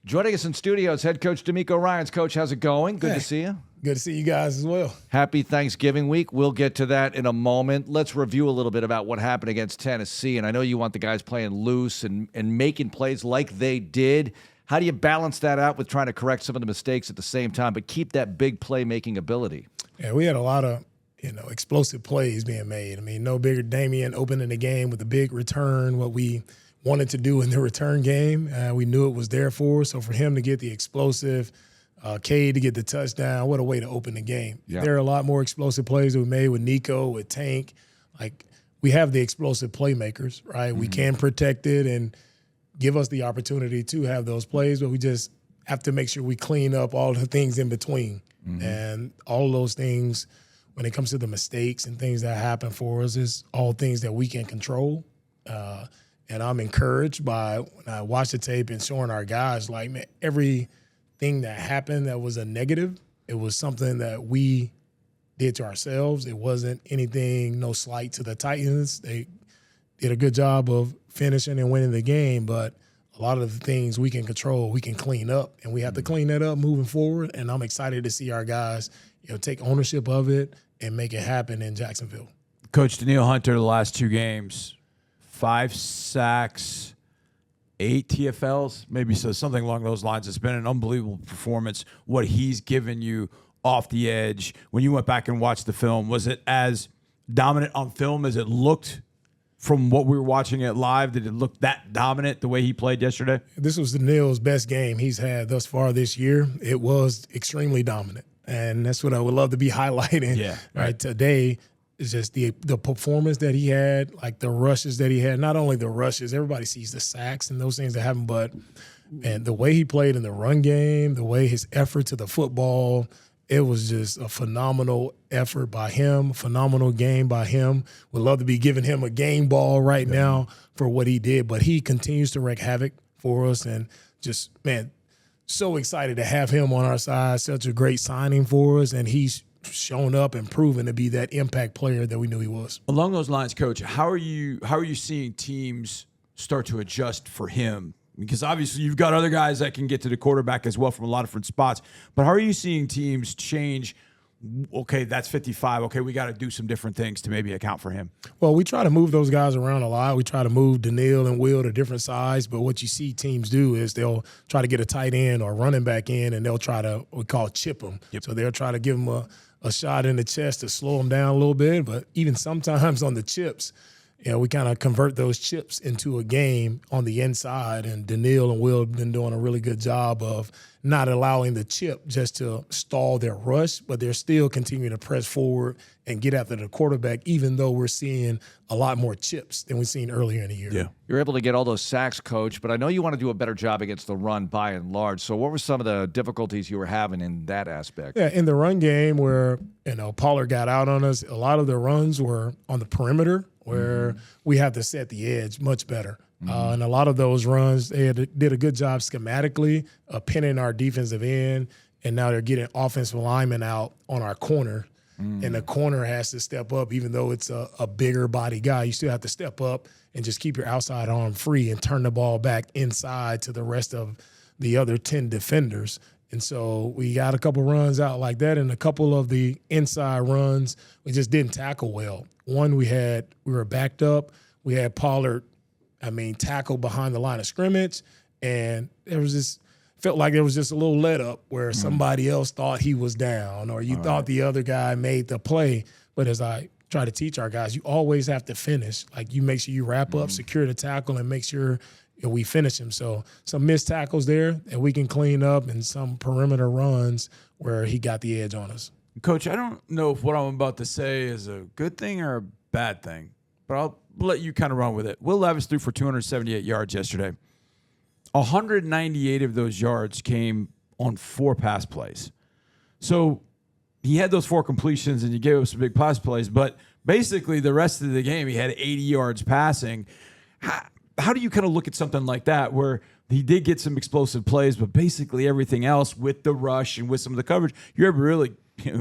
Joining us in studio is head coach D'Amico Ryans. Coach, how's it going? Good to see you. Good to see you guys as well. Happy Thanksgiving week. We'll get to that in a moment. Let's review a little bit about what happened against Tennessee. And I know you want the guys playing loose and making plays like they did. How do you balance that out with trying to correct some of the mistakes at the same time, but keep that big play-making ability? Yeah, we had a lot of explosive plays being made. I mean, no bigger Damian opening the game with a big return, what we wanted to do in the return game. We knew it was there for us. So for him to get the explosive, Cade to get the touchdown, what a way to open the game. Yeah. There are a lot more explosive plays that we made with Nico, with Tank. Like, we have the explosive playmakers, right? Mm-hmm. We can protect it and give us the opportunity to have those plays, but we just have to make sure we clean up all the things in between. Mm-hmm. And all of those things, when it comes to the mistakes and things that happen for us, is all things that we can control. And I'm encouraged by when I watch the tape and showing our guys, like, man, everything that happened that was a negative, it was something that we did to ourselves. It wasn't anything, no slight to the Titans. They did a good job of finishing and winning the game, but a lot of the things we can control, we can clean up, and we have to clean that up moving forward. And I'm excited to see our guys, take ownership of it and make it happen in Jacksonville. Coach Danielle Hunter, the last two games, 5 sacks, 8 TFLs, maybe so, something along those lines. It's been an unbelievable performance, what he's given you off the edge. When you went back and watched the film, was it as dominant on film as it looked from what we were watching it live? Did it look that dominant the way he played yesterday? This was Danielle's best game he's had thus far this year. It was extremely dominant, and that's what I would love to be highlighting. Yeah, right. Today is just the performance that he had, like the rushes that he had. Not only the rushes, everybody sees the sacks and those things that happen, but and the way he played in the run game, the way his effort to the football, it was just a phenomenal effort by him, phenomenal game by him. Would love to be giving him a game ball right now for what he did, but he continues to wreak havoc for us, and just, man, so excited to have him on our side. Such a great signing for us, and he's shown up and proven to be that impact player that we knew he was. Along those lines, Coach, how are you seeing teams start to adjust for him? Because obviously you've got other guys that can get to the quarterback as well from a lot of different spots. But how are you seeing teams change? Okay, that's 55. Okay, we got to do some different things to maybe account for him. Well, we try to move those guys around a lot. We try to move Danielle and Will to different sides. But what you see teams do is they'll try to get a tight end or running back in, and they'll try to, what we call, chip them. Yep. So they'll try to give them a shot in the chest to slow them down a little bit. But even sometimes on the chips, we kind of convert those chips into a game on the inside, and Danielle and Will have been doing a really good job of not allowing the chip just to stall their rush, but they're still continuing to press forward and get after the quarterback, even though we're seeing a lot more chips than we've seen earlier in the year. Yeah. You're able to get all those sacks, Coach, but I know you want to do a better job against the run by and large. So what were some of the difficulties you were having in that aspect? Yeah, in the run game where, Pollard got out on us, a lot of the runs were on the perimeter where we have to set the edge much better. And a lot of those runs, they did a good job schematically pinning our defensive end, and now they're getting offensive linemen out on our corner. And the corner has to step up, even though it's a bigger body guy. You still have to step up and just keep your outside arm free and turn the ball back inside to the rest of the other 10 defenders. And so we got a couple runs out like that, and a couple of the inside runs we just didn't tackle well. One, we were backed up. We had Pollard, tackle behind the line of scrimmage, and felt like there was just a little let up where somebody else thought he was down, or you thought the other guy made the play. But as I try to teach our guys, you always have to finish. Like, you make sure you wrap up, secure the tackle, and make sure we finish him. So some missed tackles there that we can clean up, and some perimeter runs where he got the edge on us. Coach, I don't know if what I'm about to say is a good thing or a bad thing, but I'll let you kind of run with it. Will Levis threw for 278 yards yesterday. 198 of those yards came on 4 pass plays. So he had those 4 completions, and you gave up some big pass plays, but basically the rest of the game he had 80 yards passing. How do you kind of look at something like that where he did get some explosive plays, but basically everything else with the rush and with some of the coverage, you're ever really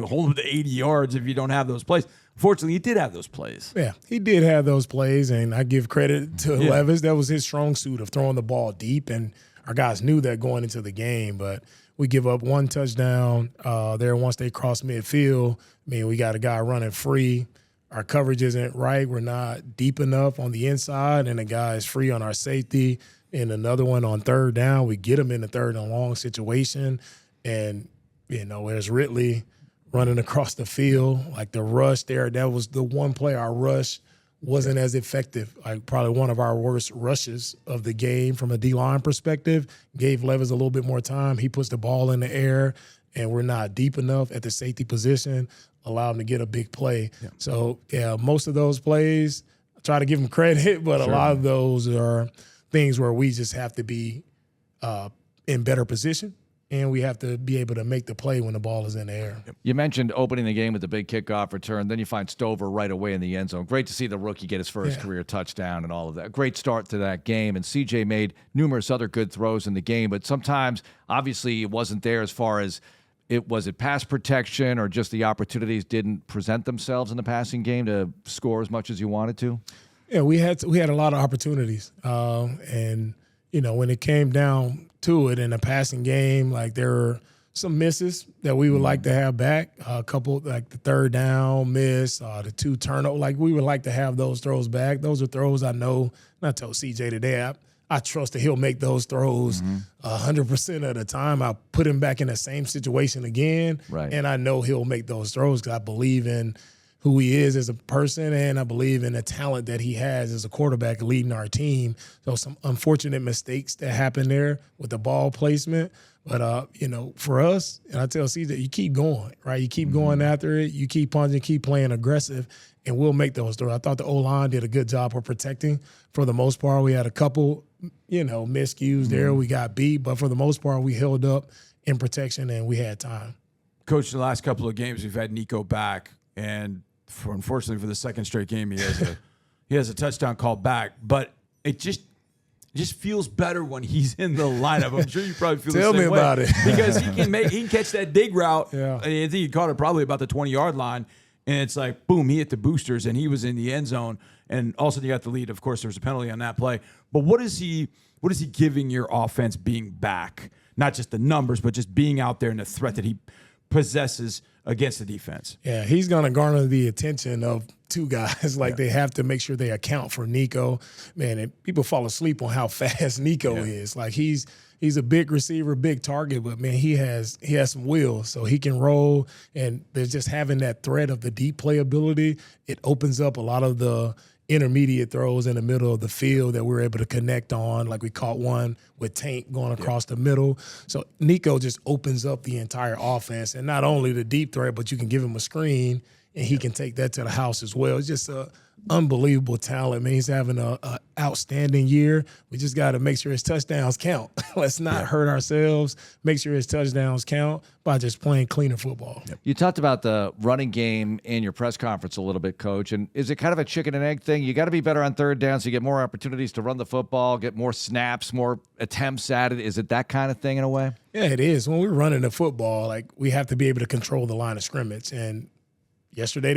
hold him to 80 yards if you don't have those plays? Fortunately, he did have those plays. Yeah, he did have those plays, and I give credit to Levis. That was his strong suit of throwing the ball deep, and our guys knew that going into the game, but we give up one touchdown there once they cross midfield. I mean, we got a guy running free. Our coverage isn't right. We're not deep enough on the inside, and the guy is free on our safety. And another one on third down, we get him in the third and long situation. And, there's Ridley running across the field. Like the rush there, that was the one play our rush wasn't as effective. Like probably one of our worst rushes of the game from a D-line perspective. Gave Levis a little bit more time. He puts the ball in the air, and we're not deep enough at the safety position, allow him to get a big play. Yeah. So, most of those plays, I try to give them credit, but a lot of those are things where we just have to be in better position, and we have to be able to make the play when the ball is in the air. You mentioned opening the game with the big kickoff return. Then you find Stover right away in the end zone. Great to see the rookie get his first career touchdown and all of that. Great start to that game. And CJ made numerous other good throws in the game, but sometimes, obviously, it wasn't there as far as was it pass protection or just the opportunities didn't present themselves in the passing game to score as much as you wanted to? Yeah, we had a lot of opportunities. And, when it came down to it in the passing game, like there were some misses that we would like to have back. A couple, like the third down miss, the 2 turnovers. Like we would like to have those throws back. Those are throws I know, and I told CJ today, I trust that he'll make those throws 100% of the time. I'll put him back in the same situation again, and I know he'll make those throws because I believe in who he is as a person, and I believe in the talent that he has as a quarterback leading our team. So some unfortunate mistakes that happened there with the ball placement. But, for us, and I tell CJ, you keep going, right? You keep going after it. You keep punching, keep playing aggressive, and we'll make those throws. I thought the O-line did a good job of protecting. For the most part, we had a couple, miscues there. We got beat, but for the most part, we held up in protection, and we had time. Coach, the last couple of games, we've had Nico back, and unfortunately for the second straight game, he has a touchdown called back. But it just feels better when he's in the lineup. I'm sure you probably feel the same way. Tell me about it. Because he can catch that dig route. Yeah. I think he caught it probably about the 20-yard line, and it's like, boom, he hit the boosters, and he was in the end zone. And also you got the lead. Of course, there was a penalty on that play. But what is he giving your offense being back? Not just the numbers, but just being out there and the threat that he possesses against the defense. Yeah, he's going to garner the attention of 2 guys. They have to make sure they account for Nico. Man, and people fall asleep on how fast Nico is. Like he's a big receiver, big target, but man, he has some wheels, so he can roll. And there's just having that threat of the deep playability. It opens up a lot of the intermediate throws in the middle of the field that we're able to connect on. Like we caught one with Tank going across the middle. So Nico just opens up the entire offense, and not only the deep threat, but you can give him a screen and he can take that to the house as well. It's just a unbelievable talent, man. He's having a outstanding year. We just got to make sure his touchdowns count. Let's not hurt ourselves. Make sure his touchdowns count by just playing cleaner football. You talked about the running game in your press conference a little bit, Coach. And is it kind of a chicken and egg thing? You got to be better on third down so you get more opportunities to run the football, get more snaps, more attempts at it. Is it that kind of thing in a way? Yeah, it is. When we're running the football, we have to be able to control the line of scrimmage. And yesterday,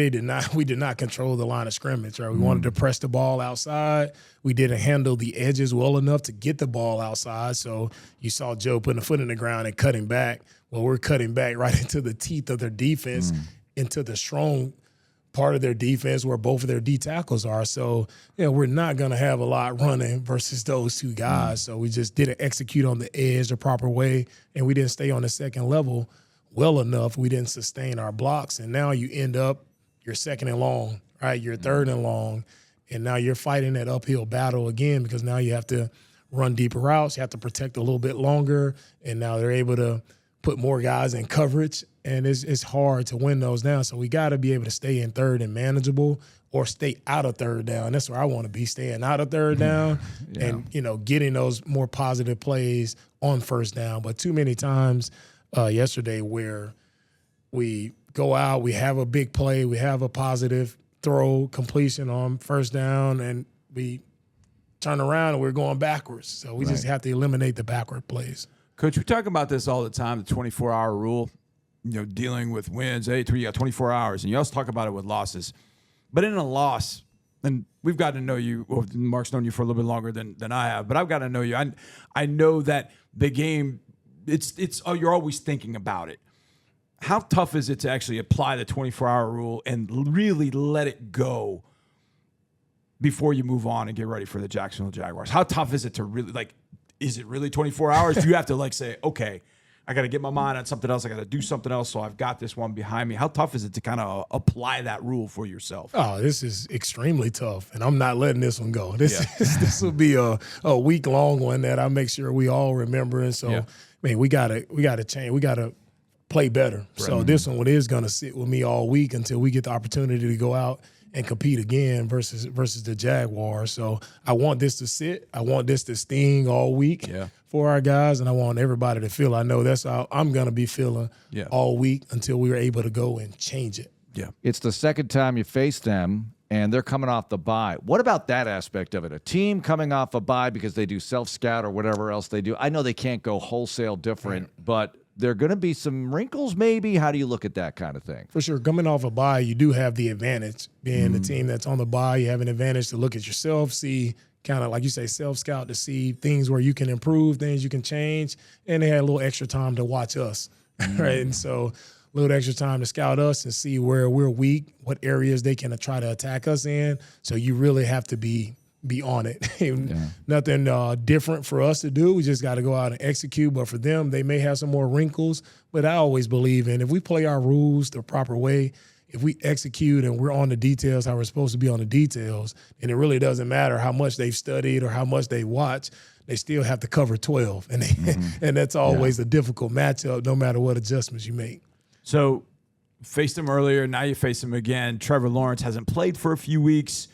we did not control the line of scrimmage. Right? We wanted to press the ball outside. We didn't handle the edges well enough to get the ball outside. So you saw Joe putting a foot in the ground and cutting back. Well, we're cutting back right into the teeth of their defense, into the strong part of their defense where both of their D tackles are. So, we're not going to have a lot running versus those 2 guys. So we just didn't execute on the edge the proper way, and we didn't stay on the second level well enough. We didn't sustain our blocks, and now you end up you're second and long, right? You're third and long, and now you're fighting that uphill battle again because now you have to run deeper routes. You have to protect a little bit longer, and now they're able to put more guys in coverage, and it's hard to win those down. So we got to be able to stay in third and manageable or stay out of third down. That's where I want to be, staying out of third down and, getting those more positive plays on first down. But too many times yesterday where we go out, we have a big play, we have a positive throw completion on first down, and we turn around and we're going backwards. So we just have to eliminate the backward plays. Coach, we talk about this all the time, the 24-hour rule, dealing with wins. Hey, you got 24 hours. And you also talk about it with losses. But in a loss, and we've gotten to know you, or Mark's known you for a little bit longer than I have, but I've gotten to know you. I know that the game, you're always thinking about it. How tough is it to actually apply the 24-hour rule and really let it go before you move on and get ready for the Jacksonville Jaguars? How tough is it to really, is it really 24 hours? Do you have to say, okay, I got to get my mind on something else. I got to do something else. So I've got this one behind me. How tough is it to kind of apply that rule for yourself? Oh, this is extremely tough, and I'm not letting this one go. This will be a week-long one that I make sure we all remember. And so, we gotta change. We gotta play better. Right. So this one is gonna sit with me all week until we get the opportunity to go out and compete again versus the Jaguars. So I want this to sit. I want this to sting all week for our guys, and I want everybody to feel. I know that's how I'm going to be feeling all week until we are able to go and change it. Yeah, it's the second time you face them, and they're coming off the bye. What about that aspect of it? A team coming off a bye because they do self-scout or whatever else they do. I know they can't go wholesale different, but there are going to be some wrinkles maybe. How do you look at that kind of thing? For sure. Coming off a bye, you do have the advantage. Being the team that's on the bye, you have an advantage to look at yourself, see kind of like you say, self-scout to see things where you can improve, things you can change. And they had a little extra time to watch us, right? And so a little extra time to scout us and see where we're weak, what areas they can try to attack us in. So you really have to be on it. Nothing different for us to do. We just got to go out and execute. But for them, they may have some more wrinkles. But I always believe in if we play our rules the proper way, if we execute and we're on the details how we're supposed to be on the details, and it really doesn't matter how much they've studied or how much they watch, they still have to cover 12. And and that's always a difficult matchup no matter what adjustments you make. So faced him earlier. Now you face him again. Trevor Lawrence hasn't played for a few weeks.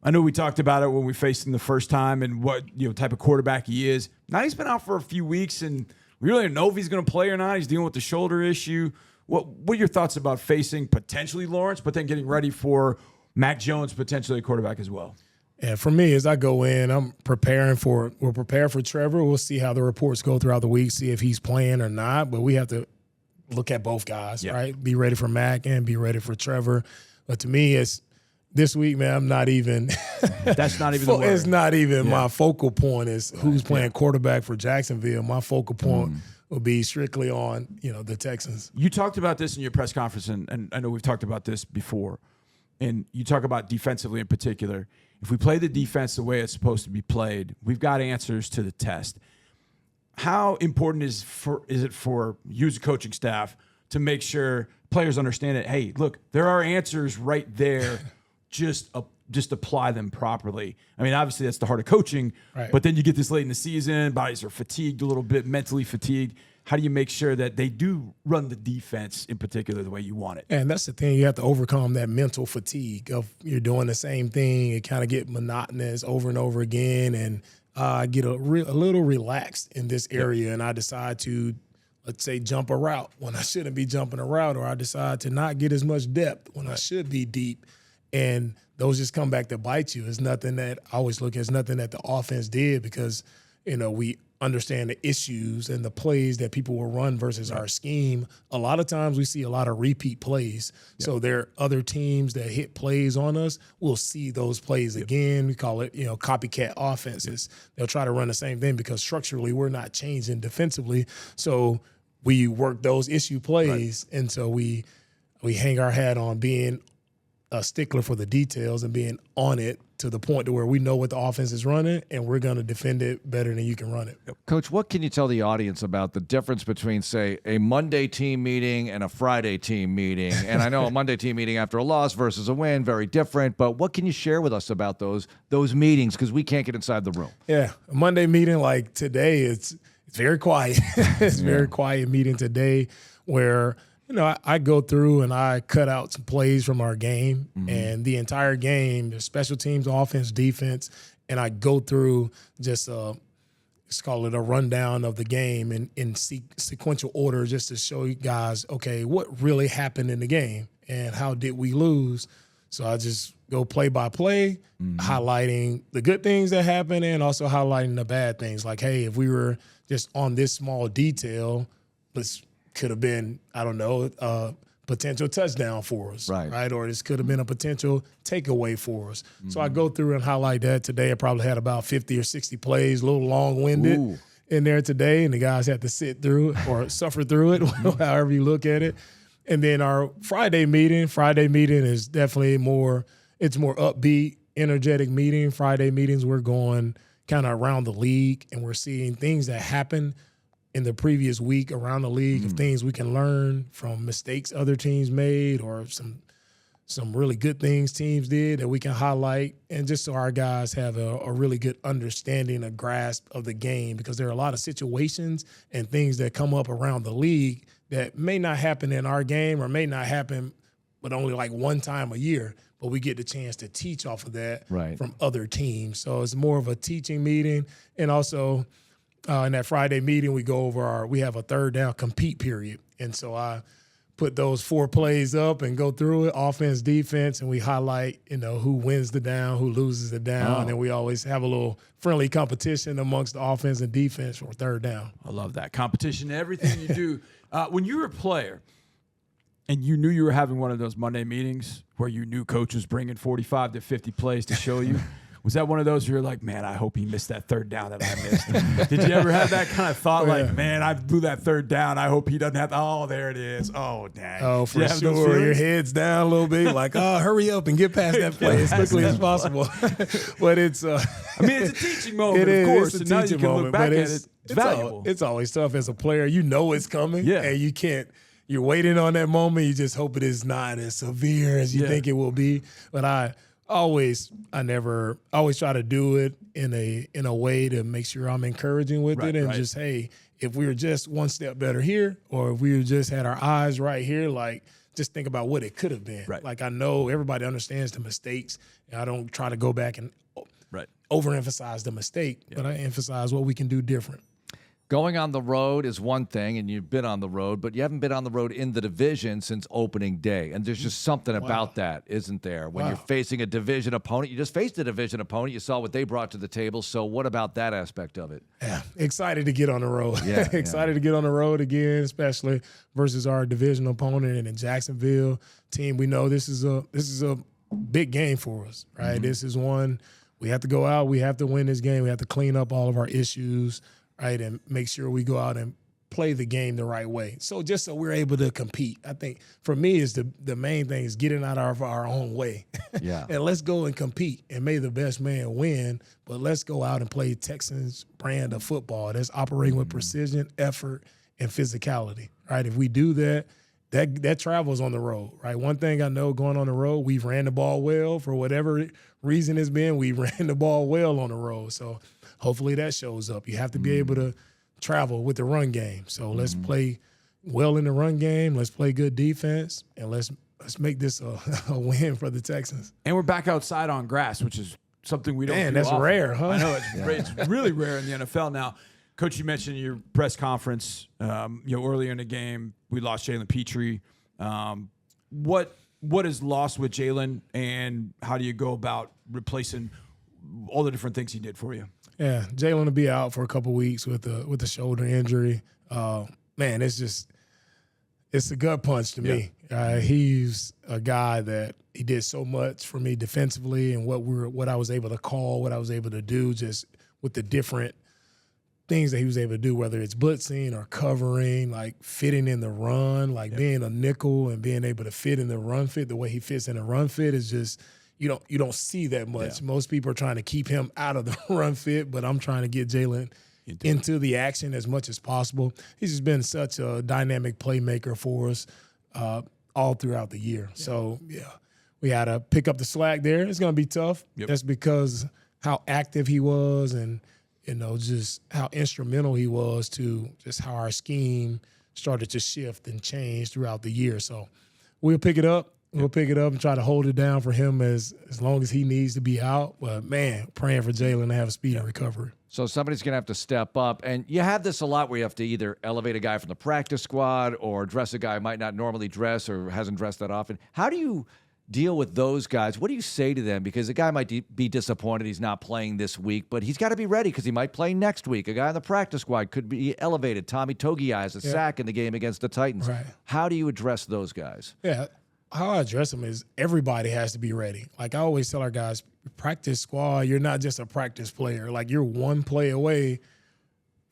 I know we talked about it when we faced him the first time and what type of quarterback he is. Now he's been out for a few weeks, and we really don't know if he's going to play or not. He's dealing with the shoulder issue. What are your thoughts about facing potentially Lawrence, but then getting ready for Mac Jones, potentially a quarterback as well? Yeah, for me, as I go in, we're prepared for Trevor. We'll see how the reports go throughout the week, see if he's playing or not. But we have to look at both guys, right? Be ready for Mac and be ready for Trevor. But to me, it's this week, man, I'm not even – that's not even the word. It's not even my focal point is who's playing quarterback for Jacksonville. My focal point will be strictly on, the Texans. You talked about this in your press conference, and I know we've talked about this before, and you talk about defensively in particular. If we play the defense the way it's supposed to be played, we've got answers to the test. How important is it for you as a coaching staff to make sure players understand that, hey, look, there are answers right there. Just apply them properly. I mean, obviously that's the heart of coaching, but then you get this late in the season, bodies are fatigued a little bit, mentally fatigued. How do you make sure that they do run the defense in particular the way you want it? And that's the thing. You have to overcome that mental fatigue of you're doing the same thing. It kind of get monotonous over and over again, and I get a little relaxed in this area, and I decide to, let's say, jump a route when I shouldn't be jumping a route, or I decide to not get as much depth when I should be deep. And those just come back to bite you. It's nothing that I always look at. It's nothing that the offense did because, we understand the issues and the plays that people will run versus our scheme. A lot of times we see a lot of repeat plays. So there are other teams that hit plays on us. We'll see those plays again. We call it, copycat offenses. They'll try to run the same thing because structurally we're not changing defensively. So we work those issue plays. And so we hang our hat on being a stickler for the details and being on it to the point to where we know what the offense is running and we're going to defend it better than you can run it. Coach, what can you tell the audience about the difference between, say, a Monday team meeting and a Friday team meeting? And I know a Monday team meeting after a loss versus a win, very different, but what can you share with us about those meetings? Because we can't get inside the room. Yeah, a Monday meeting like today, it's very quiet. It's very quiet meeting today where – I go through and I cut out some plays from our game and the entire game, the special teams, offense, defense, and I go through just let's call it a rundown of the game in sequential order just to show you guys, okay, what really happened in the game and how did we lose? So I just go play by play, highlighting the good things that happened and also highlighting the bad things. Like, hey, if we were just on this small detail, could have been, I don't know, potential touchdown for us, right? Or this could have been a potential takeaway for us. So I go through and highlight that. Today I probably had about 50 or 60 plays, a little long-winded in there today, and the guys had to sit through it or suffer through it, however you look at it. And then our Friday meeting is definitely more upbeat, energetic meeting. Friday meetings, we're going kind of around the league, and we're seeing things that happen in the previous week around the league, of things we can learn from mistakes other teams made or some really good things teams did that we can highlight, and just so our guys have a really good understanding, a grasp of the game, because there are a lot of situations and things that come up around the league that may not happen in our game or may not happen but only like one time a year, but we get the chance to teach off of that from other teams. So it's more of a teaching meeting. And also in that Friday meeting, we have a third down compete period. And so I put those 4 plays up and go through it, offense, defense, and we highlight, who wins the down, who loses the down. And we always have a little friendly competition amongst the offense and defense for third down. I love that. Competition, everything you do. When you were a player and you knew you were having one of those Monday meetings where you knew coach was bringing 45 to 50 plays to show you, was that one of those where you're like, man, I hope he missed that third down that I missed? Did you ever have that kind of thought, like, man, I blew that third down. I hope he doesn't have to. Oh, there it is. Oh, dang. Oh, for sure. Your head's down a little bit, like, hurry up and get past that play as quickly as possible. But it's I mean, it's a teaching moment, of course. It's a and now you teaching can moment, look back but at it. It's valuable. It's always tough as a player. You know it's coming, and you can't. You're waiting on that moment. You just hope it is not as severe as you think it will be. But I always try to do it in a way to make sure I'm encouraging with it, and just, hey, if we were just one step better here, or if we just had our eyes right here, like, just think about what it could have been. Like, I know everybody understands the mistakes, and I don't try to go back and overemphasize the mistake, but I emphasize what we can do different. Going on the road is one thing, and you've been on the road, but you haven't been on the road in the division since opening day. And there's just something about that, isn't there? When you're facing a division opponent, you just faced a division opponent. You saw what they brought to the table. So what about that aspect of it? Yeah, excited to get on the road. Excited to get on the road again, especially versus our division opponent and in Jacksonville team. We know this is a big game for us, right? This is one we have to go out. We have to win this game. We have to clean up all of our issues, right, and make sure we go out and play the game the right way. So just so we're able to compete. I think for me is the main thing is getting out of our own way. And let's go and compete, and may the best man win, but let's go out and play Texans brand of football that's operating with precision, effort, and physicality, right? If we do that, that travels on the road, right? One thing I know going on the road, we've ran the ball well for whatever reason it's been. We ran the ball well on the road. So hopefully that shows up. You have to be able to travel with the run game. So let's play well in the run game. Let's play good defense, and let's make this a win for the Texans. And we're back outside on grass, which is something we don't do that's often. rare, huh? I know, it's really rare in the NFL now. Coach, you mentioned in your press conference, earlier in the game, we lost Jalen Petrie. What is lost with Jalen, and how do you go about replacing all the different things he did for you? Yeah, Jalen will be out for a couple weeks with a shoulder injury. Man, it's a gut punch to me. He's a guy that he did so much for me defensively, and what I was able to call, what I was able to do, just with the different things that he was able to do, whether it's blitzing or covering, like fitting in the run, like being a nickel and being able to fit in the run fit. The way he fits in the run fit is just you don't see that much. Most people are trying to keep him out of the run fit, but I'm trying to get Jalen into the action as much as possible. He's just been such a dynamic playmaker for us all throughout the year. So we had to pick up the slack there. It's going to be tough. That's because how active he was, and just how instrumental he was to just how our scheme started to shift and change throughout the year. So we'll pick it up. We'll pick it up and try to hold it down for him as long as he needs to be out. But, man, praying for Jalen to have a speedy recovery. So somebody's going to have to step up. And you have this a lot where you have to either elevate a guy from the practice squad or dress a guy who might not normally dress or hasn't dressed that often. How do you deal with those guys, what do you say to them? Because a guy might be disappointed he's not playing this week, but he's got to be ready because he might play next week. A guy on the practice squad could be elevated. Tommy Togiai has a sack in the game against the Titans. Right. How do you address those guys? Yeah, how I address them is everybody has to be ready. Like I always tell our guys, practice squad, you're not just a practice player. Like you're one play away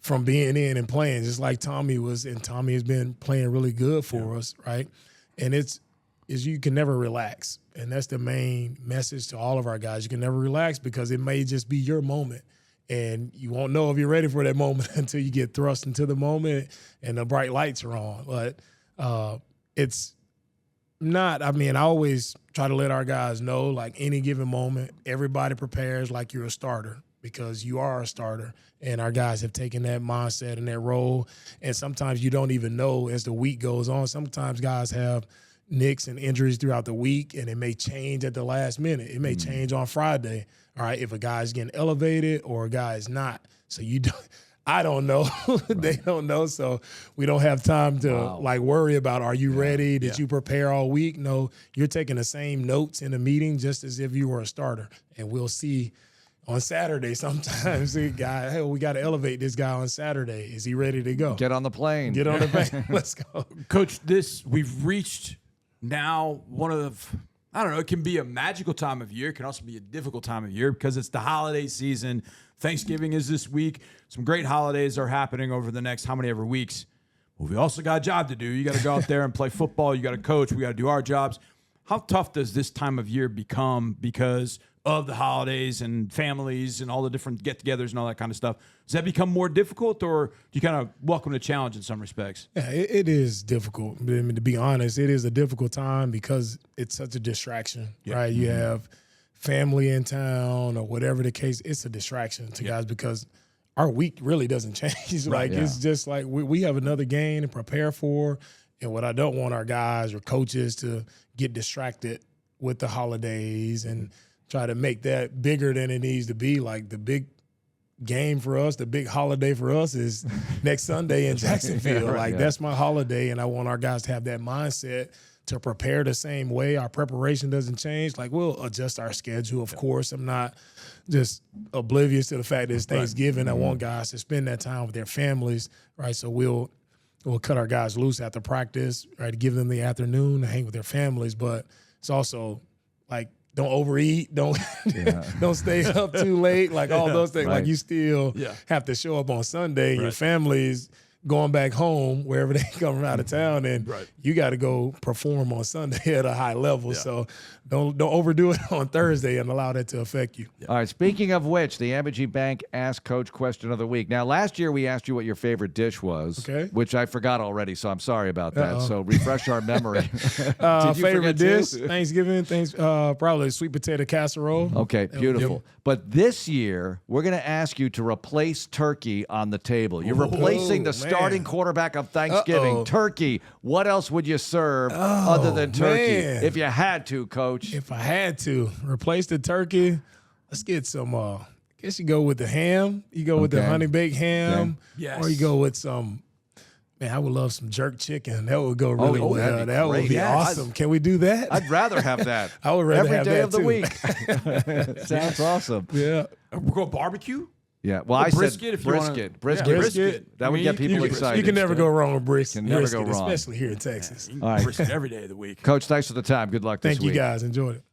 from being in and playing, just like Tommy was, and Tommy has been playing really good for us, right? And is you can never relax. And that's the main message to all of our guys. You can never relax because it may just be your moment. And you won't know if you're ready for that moment until you get thrust into the moment and the bright lights are on. But it's not, I mean, I always try to let our guys know, like any given moment, everybody prepares like you're a starter because you are a starter. And our guys have taken that mindset and that role. And sometimes you don't even know as the week goes on. Sometimes guys have nicks and injuries throughout the week, and it may change at the last minute. It may change on Friday, all right, if a guy's getting elevated or a guy is not. So I don't know. They don't know, so we don't have time to like worry about, are you ready? Did you prepare all week? No, you're taking the same notes in the meeting just as if you were a starter, and we'll see on Saturday sometimes the guy, hey, we got to elevate this guy on Saturday. Is he ready to go? Get on the plane. Get on the plane. Let's go. Coach, we've reached now one of, I don't know, it can be a magical time of year. It can also be a difficult time of year because it's the holiday season. Thanksgiving is this week. Some great holidays are happening over the next how many ever weeks. Well, we also got a job to do. You got to go out there and play football. You got to coach. We got to do our jobs. How tough does this time of year become because of the holidays and families and all the different get-togethers and all that kind of stuff? Does that become more difficult, or do you kind of welcome the challenge in some respects? Yeah, it is difficult. I mean, to be honest, it is a difficult time because it's such a distraction, right? You have family in town or whatever the case. It's a distraction to guys because our week really doesn't change. It's just like we have another game to prepare for, and what I don't want our guys or coaches to get distracted with the holidays and try to make that bigger than it needs to be. Like the big game for us, the big holiday for us is next Sunday in Jacksonville. That's my holiday, and I want our guys to have that mindset to prepare the same way. Our preparation doesn't change. Like we'll adjust our schedule, of course. I'm not just oblivious to the fact that it's Thanksgiving. I want guys to spend that time with their families, right? So we'll cut our guys loose after practice, right, to give them the afternoon to hang with their families. But it's also like, don't overeat, don't stay up too late, like all those things. Like you still have to show up on Sunday. Your family's going back home wherever they come from out of town, and you got to go perform on Sunday at a high level. So don't overdo it on Thursday and allow that to affect you. All right, speaking of which, the Amegy Bank Ask Coach question of the week. Now, last year we asked you what your favorite dish was, which I forgot already, so I'm sorry about that. So refresh our memory. Favorite dish, Thanksgiving, probably sweet potato casserole. Okay, beautiful. But this year, we're going to ask you to replace turkey on the table. You're replacing the starting quarterback of Thanksgiving, turkey. What else would you serve other than turkey if you had to, Coach? If I had to replace the turkey, let's get some, I guess you go with the ham. You go with the honey baked ham. Yes. Or you go with some, man, I would love some jerk chicken. That would go really well. That would be awesome. Can we do that? I'd rather have that. I would rather have that every day of the week. Sounds awesome. Yeah. We're going barbecue? Yeah, well, I brisket, said brisket. That would get people excited. You can never go wrong with brisket. Can never go wrong, especially here in Texas. All right. Brisket every day of the week. Coach, thanks for the time. Good luck this week. Thank you, guys. Enjoyed it.